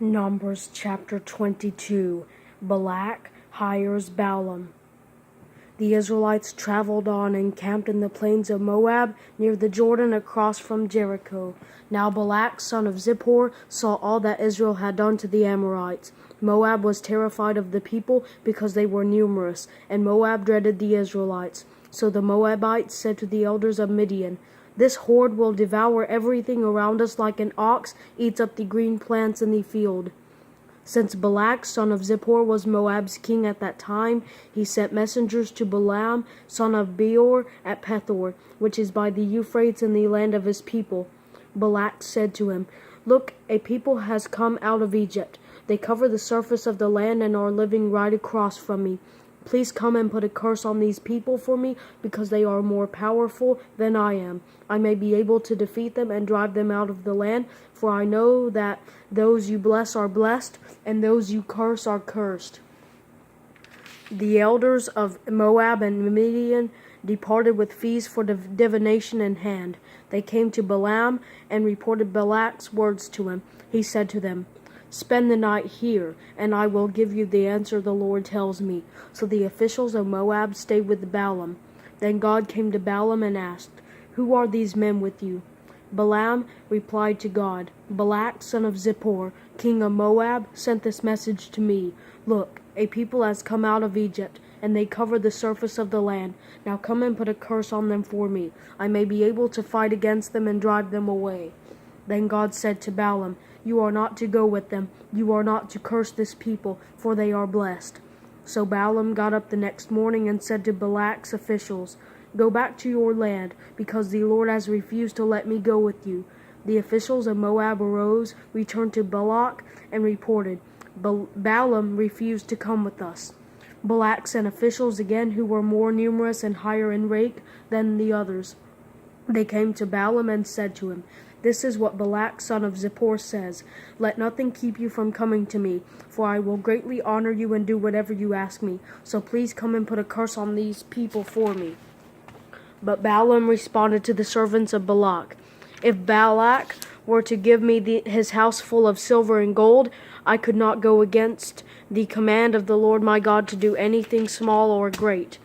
Numbers chapter 22. Balak hires Balaam. The Israelites traveled on and camped in the plains of Moab near the Jordan across from Jericho. Now Balak, son of Zippor, saw all that Israel had done to the Amorites. Moab was terrified of the people because they were numerous, and Moab dreaded the Israelites. So the Moabites said to the elders of Midian, "This horde will devour everything around us like an ox eats up the green plants in the field." Since Balak, son of Zippor, was Moab's king at that time, he sent messengers to Balaam, son of Beor, at Pethor, which is by the Euphrates in the land of his people. Balak said to him, "Look, a people has come out of Egypt. They cover the surface of the land and are living right across from me. Please come and put a curse on these people for me, because they are more powerful than I am. I may be able to defeat them and drive them out of the land, for I know that those you bless are blessed, and those you curse are cursed." The elders of Moab and Midian departed with fees for divination in hand. They came to Balaam and reported Balak's words to him. He said to them, "Spend the night here, and I will give you the answer the Lord tells me." So the officials of Moab stayed with Balaam. Then God came to Balaam and asked, "Who are these men with you?" Balaam replied to God, "Balak, son of Zippor, king of Moab, sent this message to me. Look, a people has come out of Egypt, and they cover the surface of the land. Now come and put a curse on them for me. I may be able to fight against them and drive them away." Then God said to Balaam, "You are not to go with them. You are not to curse this people, for they are blessed." So Balaam got up the next morning and said to Balak's officials, "Go back to your land, because the Lord has refused to let me go with you." The officials of Moab arose, returned to Balak, and reported, "Balaam refused to come with us." Balak sent officials again who were more numerous and higher in rank than the others. They came to Balaam and said to him, "This is what Balak, son of Zippor, says. Let nothing keep you from coming to me, for I will greatly honor you and do whatever you ask me. So please come and put a curse on these people for me." But Balaam responded to the servants of Balak, "If Balak were to give me his house full of silver and gold, I could not go against the command of the Lord my God to do anything small or great.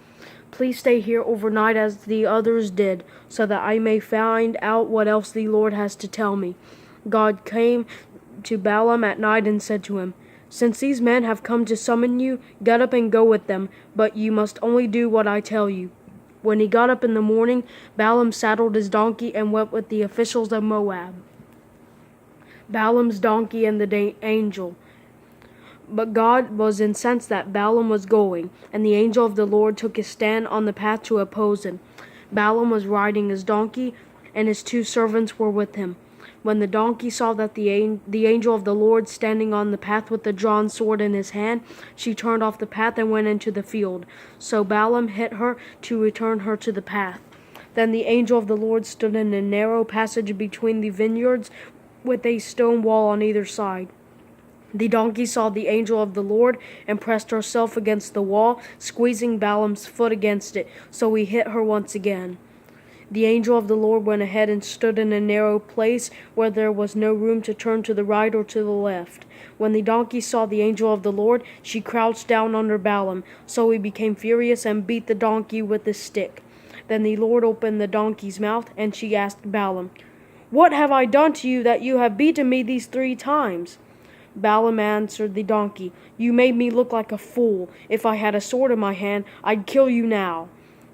Please stay here overnight as the others did, so that I may find out what else the Lord has to tell me." God came to Balaam at night and said to him, "Since these men have come to summon you, get up and go with them, but you must only do what I tell you." When he got up in the morning, Balaam saddled his donkey and went with the officials of Moab. Balaam's donkey and the angel. But God was incensed that Balaam was going, and the angel of the Lord took his stand on the path to oppose him. Balaam was riding his donkey, and his two servants were with him. When the donkey saw that the angel of the Lord standing on the path with the drawn sword in his hand, she turned off the path and went into the field. So Balaam hit her to return her to the path. Then the angel of the Lord stood in a narrow passage between the vineyards, with a stone wall on either side. The donkey saw the angel of the Lord and pressed herself against the wall, squeezing Balaam's foot against it, so he hit her once again. The angel of the Lord went ahead and stood in a narrow place where there was no room to turn to the right or to the left. When the donkey saw the angel of the Lord, she crouched down under Balaam, so he became furious and beat the donkey with his stick. Then the Lord opened the donkey's mouth, and she asked Balaam, "What have I done to you that you have beaten me these 3 times?" Balaam answered the donkey, "You made me look like a fool. If I had a sword in my hand, I'd kill you now."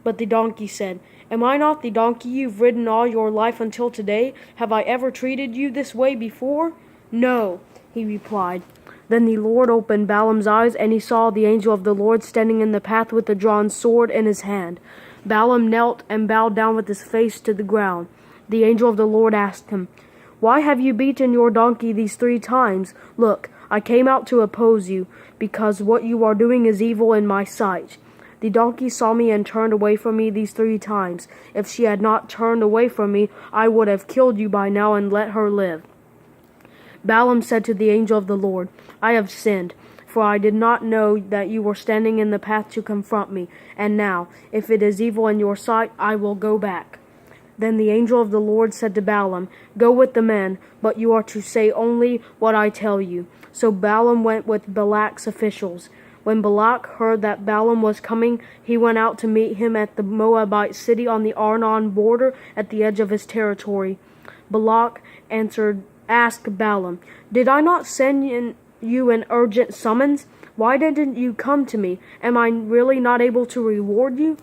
But the donkey said, "Am I not the donkey you've ridden all your life until today? Have I ever treated you this way before?" "No," he replied. Then the Lord opened Balaam's eyes, and he saw the angel of the Lord standing in the path with a drawn sword in his hand. Balaam knelt and bowed down with his face to the ground. The angel of the Lord asked him, "Why have you beaten your donkey these 3 times? Look, I came out to oppose you, because what you are doing is evil in my sight." The donkey saw me and turned away from me these 3 times. If she had not turned away from me, I would have killed you by now and let her live. Balaam said to the angel of the Lord, "I have sinned, for I did not know that you were standing in the path to confront me. And now, if it is evil in your sight, I will go back." Then the angel of the Lord said to Balaam, "Go with the men, but you are to say only what I tell you." So Balaam went with Balak's officials. When Balak heard that Balaam was coming, he went out to meet him at the Moabite city on the Arnon border at the edge of his territory. Balak asked Balaam, "Did I not send you an urgent summons? Why didn't you come to me? Am I really not able to reward you?"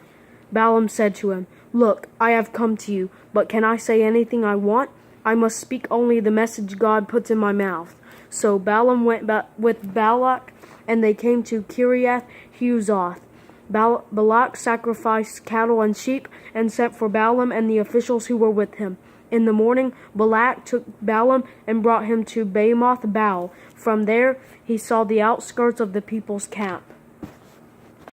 Balaam said to him, "Look, I have come to you, but can I say anything I want? I must speak only the message God puts in my mouth." So Balaam went with Balak, and they came to Kiriath Huzoth. Balak sacrificed cattle and sheep and sent for Balaam and the officials who were with him. In the morning, Balak took Balaam and brought him to Bamoth Baal. From there, he saw the outskirts of the people's camp.